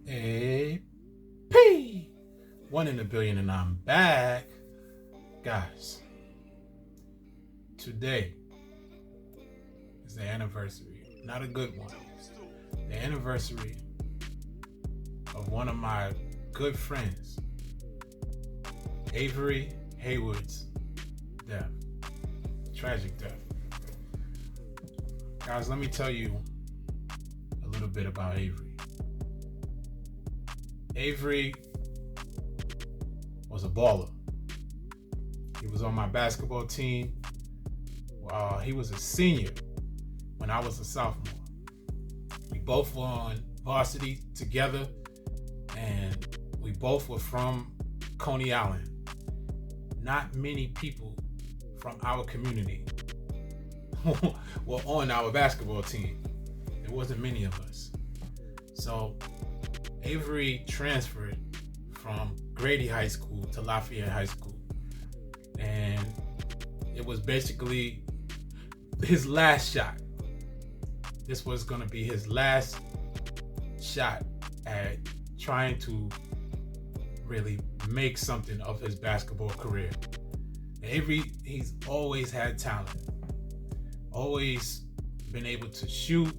AP, one in a billion, and I'm back, guys. Today is the anniversary, not a good one, the anniversary of one of my good friends, Avery Heyward's death, tragic death. Guys, let me tell you a little bit about Avery. Avery was a baller. He was on my basketball team. He was a senior when I was a sophomore. We both were on varsity together, and we both were from Coney Island. Not many people from our community were on our basketball team. There wasn't many of us. So Avery transferred from Grady High School to Lafayette High School. And it was basically his last shot. This was going to be his last shot at trying to really make something of his basketball career. Avery, he's always had talent. Always been able to shoot.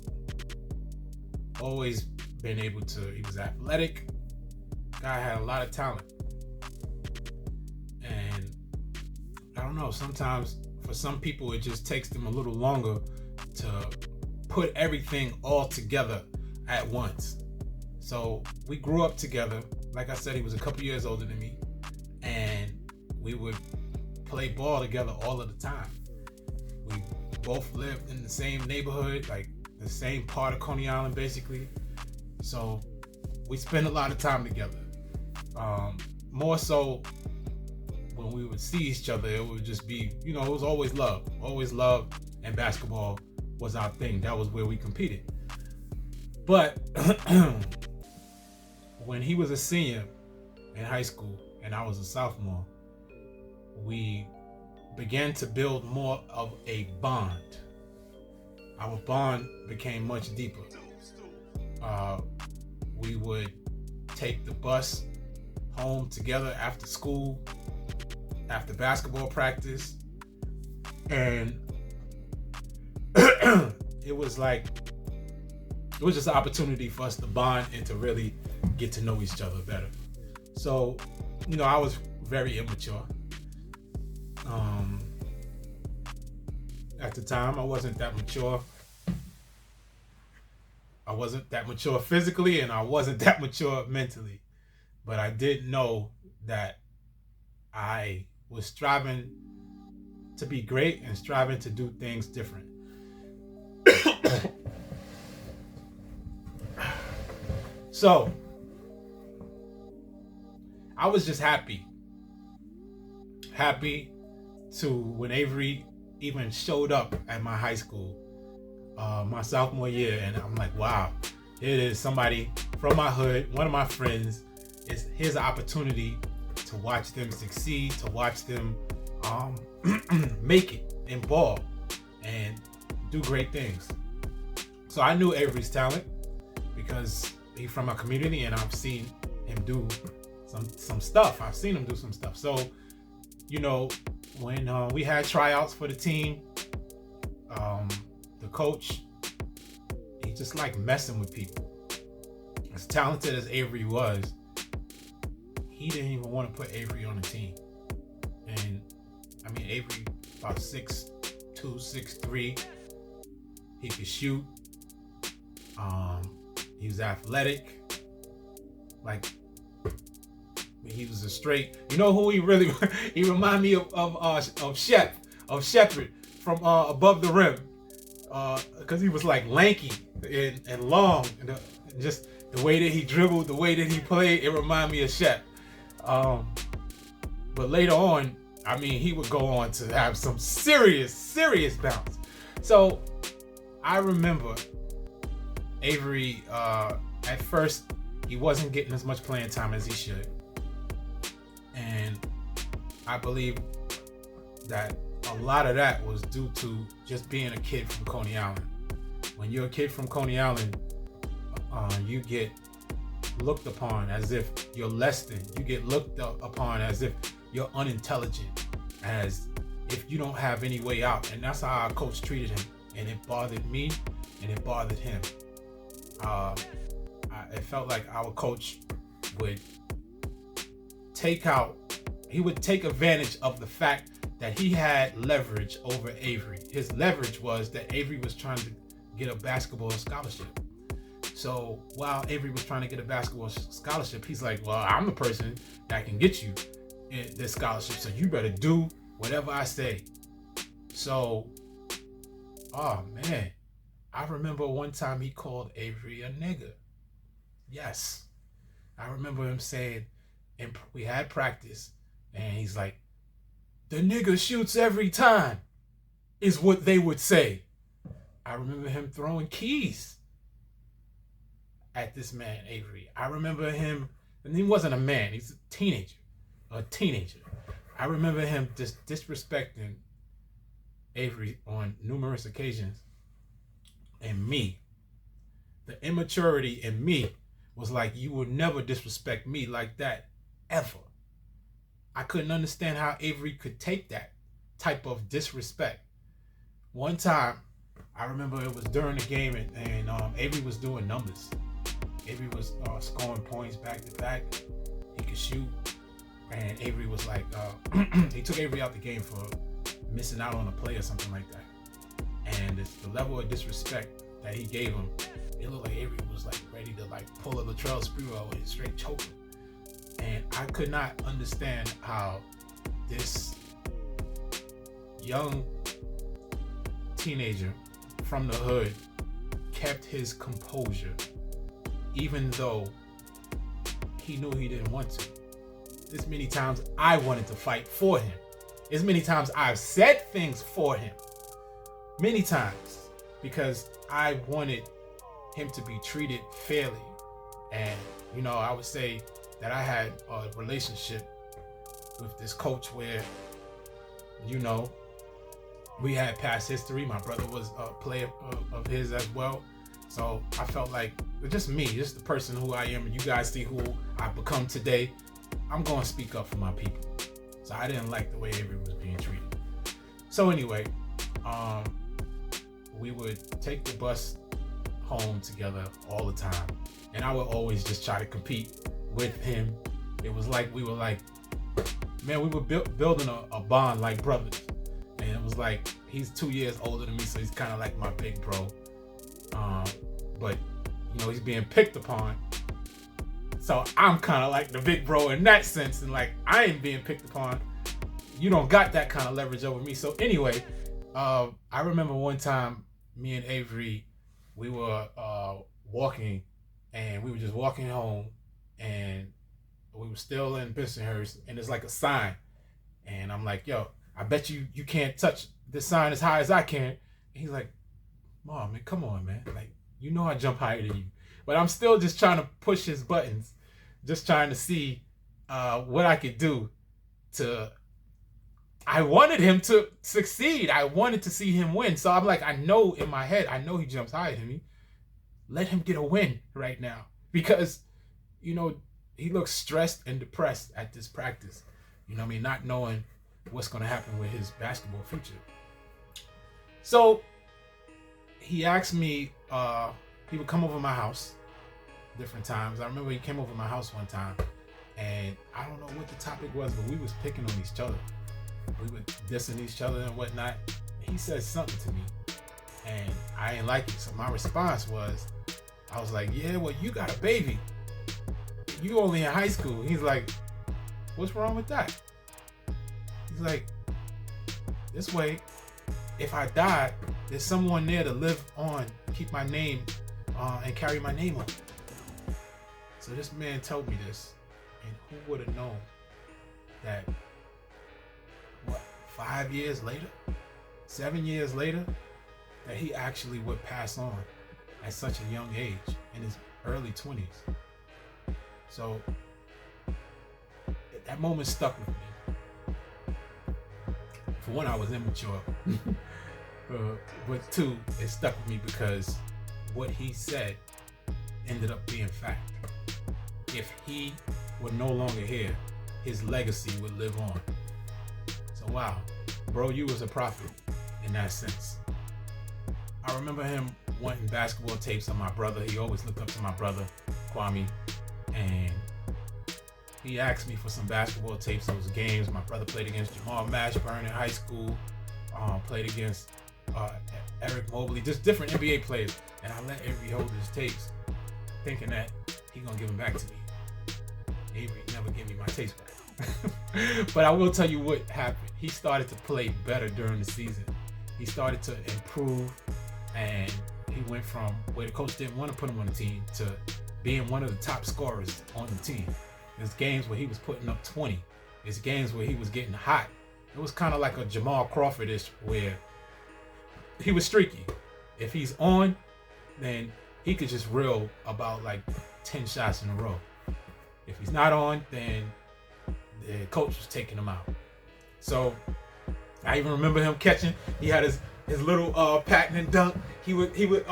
Always been able to, he was athletic. Guy had a lot of talent. And I don't know, sometimes for some people it just takes them a little longer to put everything all together at once. So we grew up together. Like I said, he was a couple years older than me, and we would play ball together all of the time. We both lived in the same neighborhood, like the same part of Coney Island basically. So we spent a lot of time together. More so when we would see each other, it would just be, it was always love. Always love, and basketball was our thing. That was where we competed. But when he was a senior in high school and I was a sophomore, we began to build more of a bond. Our bond became much deeper. We would take the bus home together after school, after basketball practice, and it was just an opportunity for us to bond and to really get to know each other better. So, I was very immature. At the time, I wasn't that mature. I wasn't that mature physically, and I wasn't that mature mentally. But I did know that I was striving to be great and striving to do things different. So, I was just happy to when Avery even showed up at my high school my sophomore year, and I'm like, wow, it is somebody from my hood, one of my friends. Here's an opportunity to watch them succeed, to watch them make it in ball and do great things. So I knew Avery's talent because he's from my community, and I've seen him do some stuff. I've seen him do some stuff. So, when we had tryouts for the team, the coach, he just liked messing with people. As talented as Avery was, he didn't even want to put Avery on the team. And Avery about 6'2", 6'3". He could shoot. He was athletic. He was a straight. You know who he really? He reminded me of Shepard from Above the Rim, because he was lanky and long, and just the way that he dribbled, the way that he played, it reminded me of Shep. But later on, he would go on to have some serious bounce. So I remember Avery, at first, he wasn't getting as much playing time as he should. And I believe that a lot of that was due to just being a kid from Coney Island. When you're a kid from Coney Island, you get looked upon as if you're less than. You get looked upon as if you're unintelligent, as if you don't have any way out. And that's how our coach treated him. And it bothered me and it bothered him. It felt like our coach would take advantage of the fact that he had leverage over Avery. His leverage was that Avery was trying to get a basketball scholarship. So while Avery was trying to get a basketball scholarship, he's like, well, I'm the person that can get you this scholarship, so you better do whatever I say. So, oh man, I remember one time he called Avery a nigger. Yes. I remember him saying, and we had practice, and he's like, the nigga shoots every time, is what they would say. I remember him throwing keys at this man, Avery. I remember him, and he wasn't a man, he's a teenager. I remember him just disrespecting Avery on numerous occasions. And me, the immaturity in me was like, you will never disrespect me like that, ever. I couldn't understand how Avery could take that type of disrespect. One time, I remember it was during the game, and Avery was doing numbers. Avery was scoring points back to back. He could shoot. And Avery was like, he took Avery out the game for missing out on a play or something like that. And the level of disrespect that he gave him, it looked like Avery was like ready to like pull a Latrell Sprewell and straight choke him. And I could not understand how this young teenager from the hood kept his composure, even though he knew he didn't want to. As many times I wanted to fight for him. As many times I've said things for him. Many times. Because I wanted him to be treated fairly. And, you know, I would say that I had a relationship with this coach where, you know, we had past history. My brother was a player of his as well. So I felt like, just me, just the person who I am, and you guys see who I've become today, I'm going to speak up for my people. So I didn't like the way Avery was being treated. So anyway, we would take the bus home together all the time. And I would always just try to compete with him. It was like we were like, man, we were building a bond like brothers. And it was like, he's 2 years older than me, so he's kind of like my big bro. But, you know, he's being picked upon. So I'm kind of like the big bro in that sense. And like, I ain't being picked upon. You don't got that kind of leverage over me. So anyway, I remember one time, me and Avery, we were walking, and we were just walking home, and we were still in Bensonhurst, and there's like a sign. And I'm like, yo, I bet you can't touch this sign as high as I can. And he's like, Mom, man, come on, man. Like, you know I jump higher than you. But I'm still just trying to push his buttons, just trying to see what I could do to... I wanted him to succeed. I wanted to see him win. So I'm like, I know in my head, I know he jumps higher than me. Let him get a win right now. Because, you know, he looks stressed and depressed at this practice. You know what I mean? Not knowing what's going to happen with his basketball future. So he asked me, he would come over my house different times. I remember he came over my house one time, and I don't know what the topic was, but we was picking on each other. We were dissing each other and whatnot. He said something to me, and I ain't like it. So my response was, I was like, yeah, well, you got a baby. You only in high school. He's like, what's wrong with that? He's like, this way, if I die, there's someone there to live on, keep my name, and carry my name on. So this man told me this, and who would have known that, 5 years later, 7 years later, that he actually would pass on at such a young age, in his early 20s. So that moment stuck with me. For one, I was immature. But two, it stuck with me because what he said ended up being fact. if he were no longer here, his legacy would live on. So wow, bro, you was a prophet in that sense. I remember him wanting basketball tapes of my brother. He always looked up to my brother, Kwame, and he asked me for some basketball tapes of his games. My brother played against Jamal Mashburn in high school, played against Eric Mobley, just different NBA players. And I let Avery hold his tapes, thinking that he gonna give them back to me. Avery never gave me my tapes back. But I will tell you what happened. He started to play better during the season. He started to improve, and he went from where the coach didn't want to put him on the team to being one of the top scorers on the team. There's games where he was putting up 20. There's games where he was getting hot. It was kind of like a Jamal Crawford-ish, where he was streaky. If he's on, then he could just reel about like 10 shots in a row. If he's not on, then the coach was taking him out. So I even remember him catching. He had his little patent and dunk. He would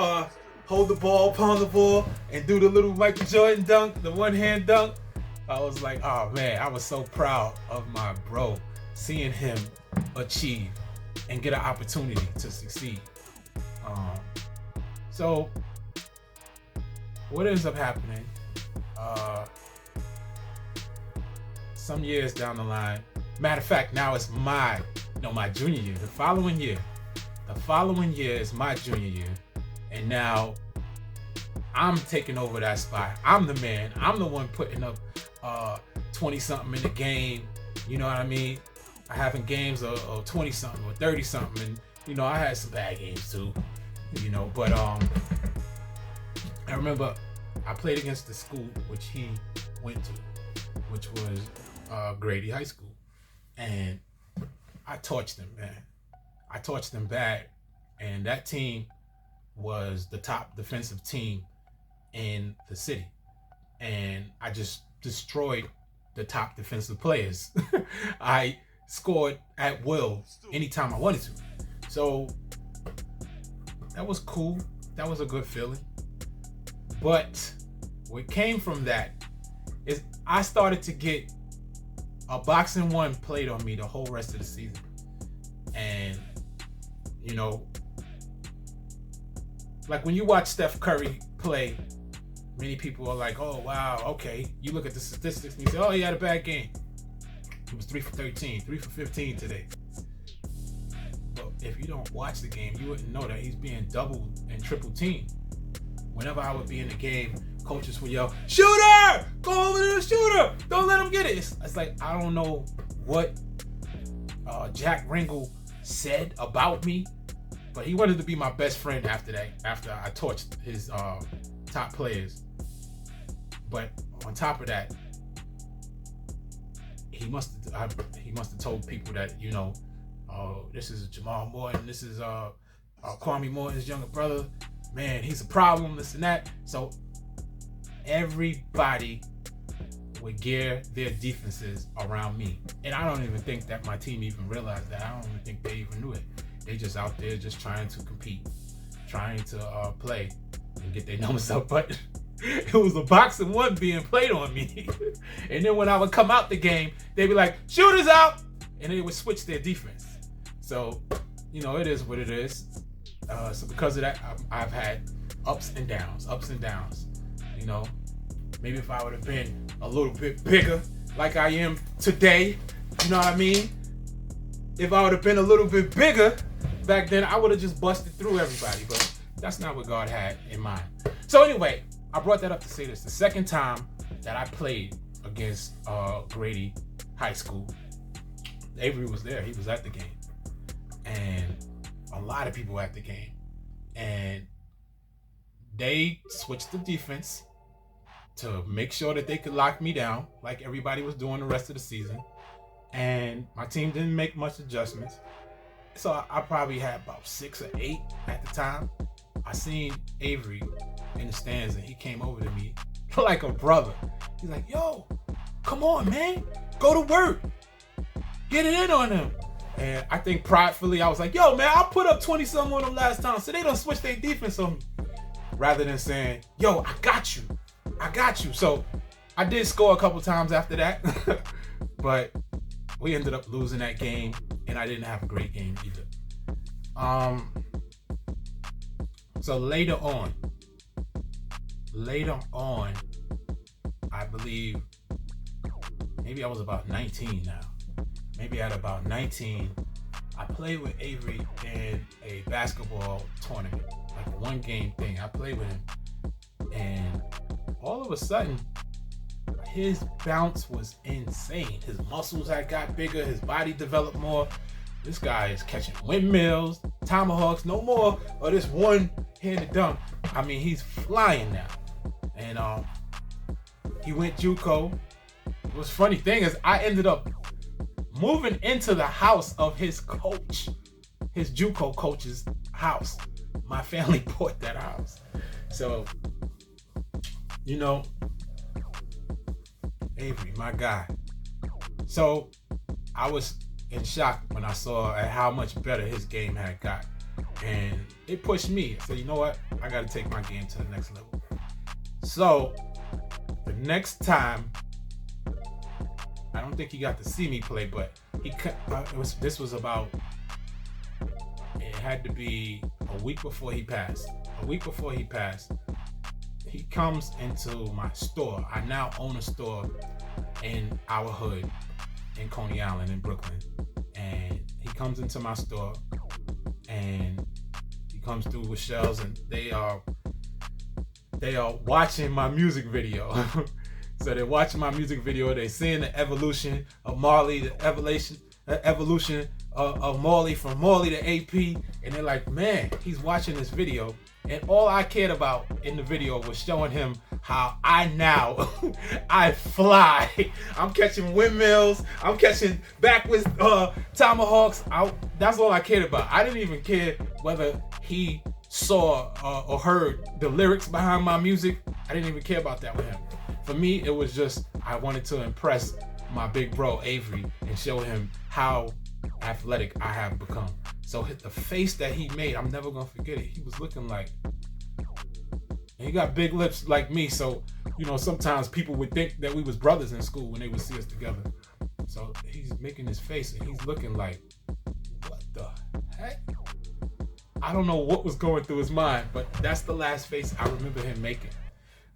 hold the ball, pound the ball, and do the little Michael Jordan dunk, the one-hand dunk. I was like, oh man, I was so proud of my bro, seeing him achieve and get an opportunity to succeed. So what ends up happening, some years down the line, matter of fact, now it's my junior year. The following year is my junior year. And now I'm taking over that spot. I'm the man. I'm the one putting up 20-something in the game. You know what I mean? I having games of 20-something or 30-something. And, you know, I had some bad games too. You know, but I remember I played against the school which he went to, which was Grady High School. And I torched them, man. I torched them bad. And that team was the top defensive team in the city. And I just destroyed the top defensive players. I scored at will anytime I wanted to. So that was cool. That was a good feeling. But what came from that is I started to get a boxing one played on me the whole rest of the season. And, you know, like when you watch Steph Curry play, many people are like, oh, wow, okay. You look at the statistics and you say, oh, he had a bad game. He was 3 for 13, 3 for 15 today. But if you don't watch the game, you wouldn't know that he's being double and triple teamed. Whenever I would be in the game, coaches would yell, shooter! Go over to the shooter! Don't let him get it. It's like, I don't know what Jack Ringle said about me, but he wanted to be my best friend after that, after I torched his top players. But on top of that, he must have told people that, you know, this is Jamal Morton, this is Kwame Morton's younger brother. Man, he's a problem, this and that. So everybody would gear their defenses around me. And I don't even think that my team even realized that. I don't even think they even knew it. They just out there just trying to compete, trying to play and get their numbers up. But it was a boxing one being played on me. And then when I would come out the game, they'd be like, shooters out! And they would switch their defense. So, you know, it is what it is. So because of that, I've had ups and downs. You know, maybe if I would have been a little bit bigger like I am today, you know what I mean? If I would have been a little bit bigger back then, I would have just busted through everybody. But that's not what God had in mind. So anyway, I brought that up to say this. The second time that I played against Grady High School, Avery was there. He was at the game. And a lot of people at the game. And they switched the defense to make sure that they could lock me down like everybody was doing the rest of the season. And my team didn't make much adjustments. So I probably had about 6 or 8 at the time. I seen Avery in the stands and he came over to me like a brother. He's like, yo, come on, man. Go to work. Get it in on them. And I think pridefully I was like, yo, man, I put up 20-something on them last time, so they don't switch their defense on me. Rather than saying, yo, I got you. So I did score a couple times after that, but we ended up losing that game, and I didn't have a great game either. So later on, I believe maybe I was about 19 now. Maybe at about 19, I played with Avery in a basketball tournament, like a one-game thing. I played with him, and all of a sudden, his bounce was insane. His muscles had got bigger, his body developed more. This guy is catching windmills, tomahawks, no more of this one-handed dunk. I mean, he's flying now. And he went JUCO. What's funny thing is I ended up moving into the house of his coach, his JUCO coach's house. My family bought that house. So, Avery, my guy. So I was in shock when I saw how much better his game had got. And it pushed me. I said, you know what? I got to take my game to the next level. So the next time, I don't think he got to see me play, but it had to be a week before he passed. He comes into my store. I now own a store in our hood in Coney Island in Brooklyn. And he comes into my store and he comes through with shells, and they are watching my music video. So they're watching my music video. They're seeing the evolution of Marley, the evolution of Marley from Marley to AP. And they're like, man, he's watching this video. And all I cared about in the video was showing him how I fly. I'm catching windmills. I'm catching backwards tomahawks. That's all I cared about. I didn't even care whether he saw or heard the lyrics behind my music. I didn't even care about that with him. For me, it was just I wanted to impress my big bro Avery and show him how athletic I have become. So the face that he made, I'm never gonna forget it. He was looking like, and he got big lips like me. So, sometimes people would think that we was brothers in school when they would see us together. So he's making his face and he's looking like, what the heck? I don't know what was going through his mind, but that's the last face I remember him making,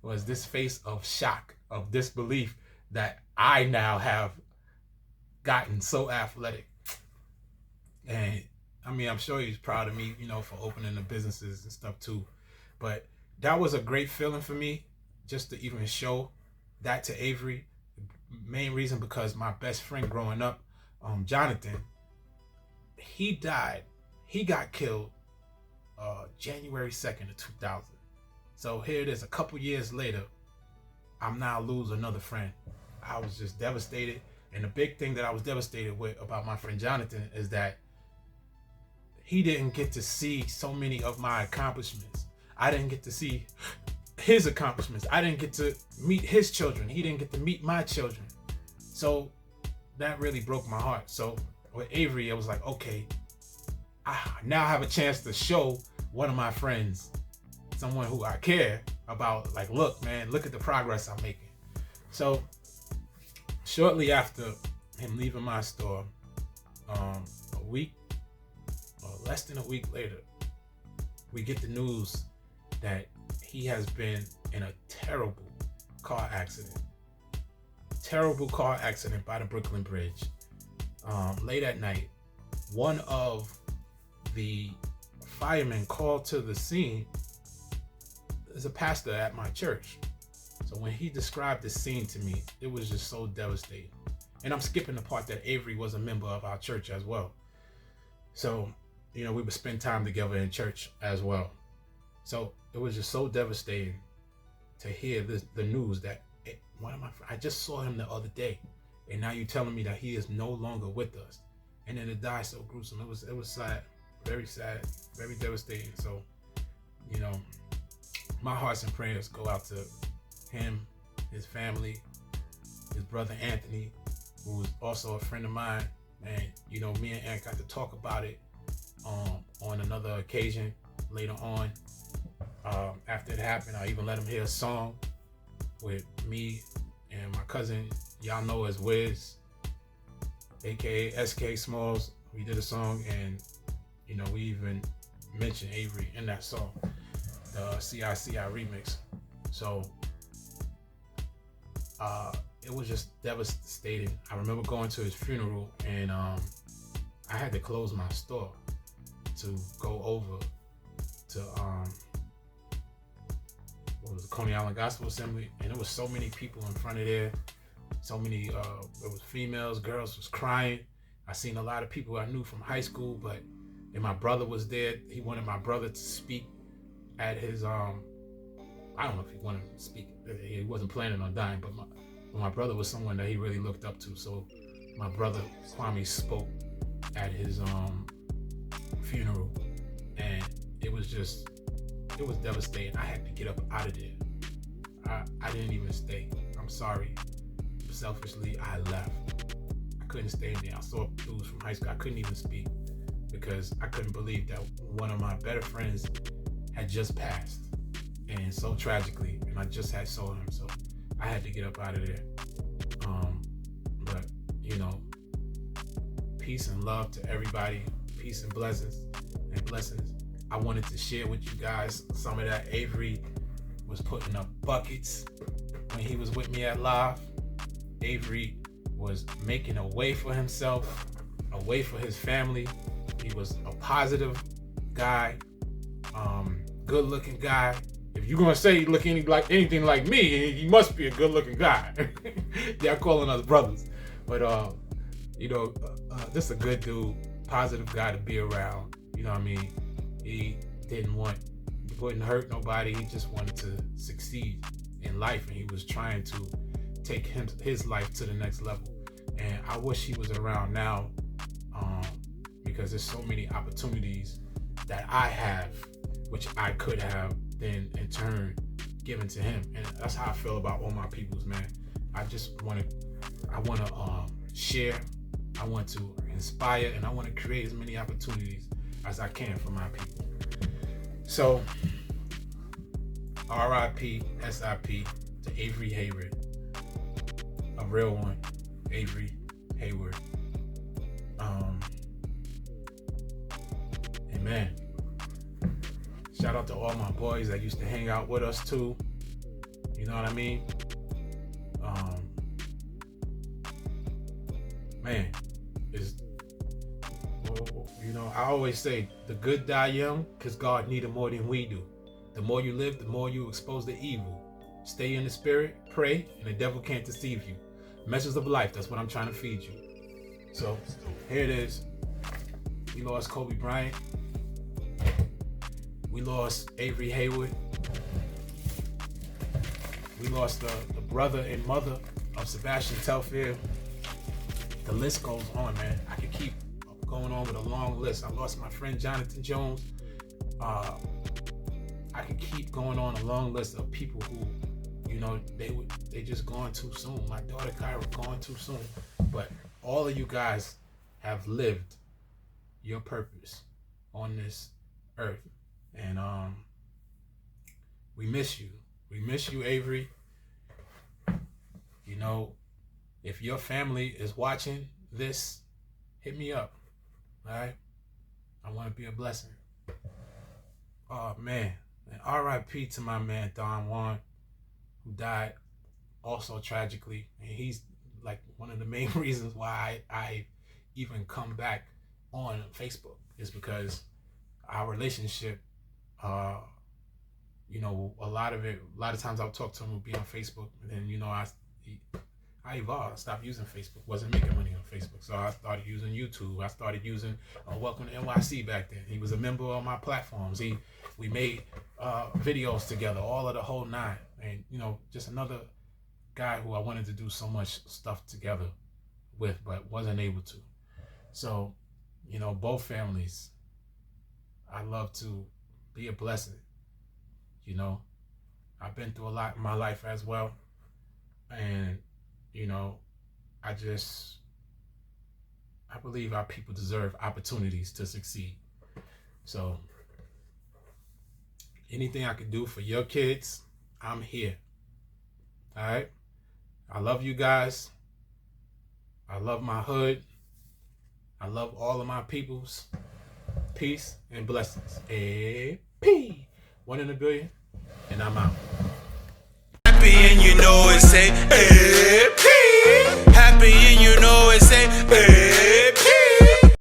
was this face of shock, of disbelief that I now have gotten so athletic. And I mean, I'm sure he's proud of me, for opening the businesses and stuff too. But that was a great feeling for me, just to even show that to Avery. Main reason because my best friend growing up, Jonathan, he died. He got killed January 2nd of 2000. So here it is, a couple years later, I'm now losing another friend. I was just devastated. And the big thing that I was devastated with about my friend Jonathan is that he didn't get to see so many of my accomplishments. I didn't get to see his accomplishments. I didn't get to meet his children. He didn't get to meet my children. So that really broke my heart. So with Avery, I was like, okay, I now have a chance to show one of my friends, someone who I care about, like, look, man, look at the progress I'm making. So shortly after him leaving my store, less than a week later, we get the news that he has been in a terrible car accident by the Brooklyn Bridge. Late at night, one of the firemen called to the scene. Is a pastor at my church. So when he described this scene to me, it was just so devastating. And I'm skipping the part that Avery was a member of our church as well. So, we would spend time together in church as well. So it was just so devastating to hear the news that one of my friends, I just saw him the other day, and now you're telling me that he is no longer with us. And then it died so gruesome. It was sad, very devastating. So, my hearts and prayers go out to him, his family, his brother Anthony, who is also a friend of mine. And me and Ant got to talk about it on another occasion later on. After it happened, I even let him hear a song with me and my cousin, y'all know as Wiz, aka SK Smalls. We did a song, and we even mentioned Avery in that song, the CICI remix. So it was just devastating. I remember going to his funeral, and I had to close my store to go over to what was the Coney Island Gospel Assembly, and there was so many people in front of there. So many, it was females, girls was crying. I seen a lot of people I knew from high school, and my brother was there. He wanted my brother to speak at his, I don't know if he wanted to speak. He wasn't planning on dying, but my brother was someone that he really looked up to. So my brother Kwame spoke at his funeral, and it was devastating. I had to get up out of there. I didn't even stay. I'm sorry. Selfishly, I left. I couldn't stay in there. I saw dudes from high school. I couldn't even speak because I couldn't believe that one of my better friends had just passed, and so tragically, and I just had saw him. So I had to get up out of there. But peace and love to everybody. Peace and blessings. I wanted to share with you guys some of that. Avery was putting up buckets when he was with me at Live. Avery was making a way for himself, a way for his family. He was a positive guy, good looking guy. If you're gonna say he look anything like me, he must be a good looking guy. They're calling us brothers, but just a good dude, positive guy to be around. You know what I mean? He wouldn't hurt nobody. He just wanted to succeed in life, and he was trying to take his life to the next level. And I wish he was around now, because there's so many opportunities that I have, which I could have then in turn given to him. And that's how I feel about all my peoples, man. I want to share, I want to inspire, and I want to create as many opportunities as I can for my people. So RIP SIP to Avery Heyward, a real one, Avery Heyward. And man, shout out to all my boys that used to hang out with us too. You know what I mean? Man, I always say the good die young because God need it more than we do. The more you live, the more you expose the evil. Stay in the spirit, pray, and the devil can't deceive you. Message of life, that's what I'm trying to feed you. So here it is. We lost Kobe Bryant. We lost Avery Heyward. We lost the brother and mother of Sebastian Telfair. The list goes on, man. I could keep going on with a long list. I lost my friend Jonathan Jones. I could keep going on a long list of people who, they just gone too soon. My daughter Kyra gone too soon. But all of you guys have lived your purpose on this earth. And we miss you. We miss you, Avery. If your family is watching this, hit me up. All right? I want to be a blessing. Oh, man. And RIP to my man, Don Juan, who died also tragically. And he's like one of the main reasons why I even come back on Facebook is because our relationship, a lot of times I'll talk to him, we'll be on Facebook, and then, I evolved. I stopped using Facebook. Wasn't making money on Facebook. So I started using YouTube. I started using Welcome to NYC back then. He was a member of my platforms. We made videos together, all of the whole nine. And, just another guy who I wanted to do so much stuff together with, but wasn't able to. So, both families, I love to be a blessing. I've been through a lot in my life as well. And, I believe our people deserve opportunities to succeed. So anything I can do for your kids, I'm here. All right? I love you guys. I love my hood. I love all of my peoples. Peace and blessings. AP. 1 in a billion. And I'm out. And you know it say,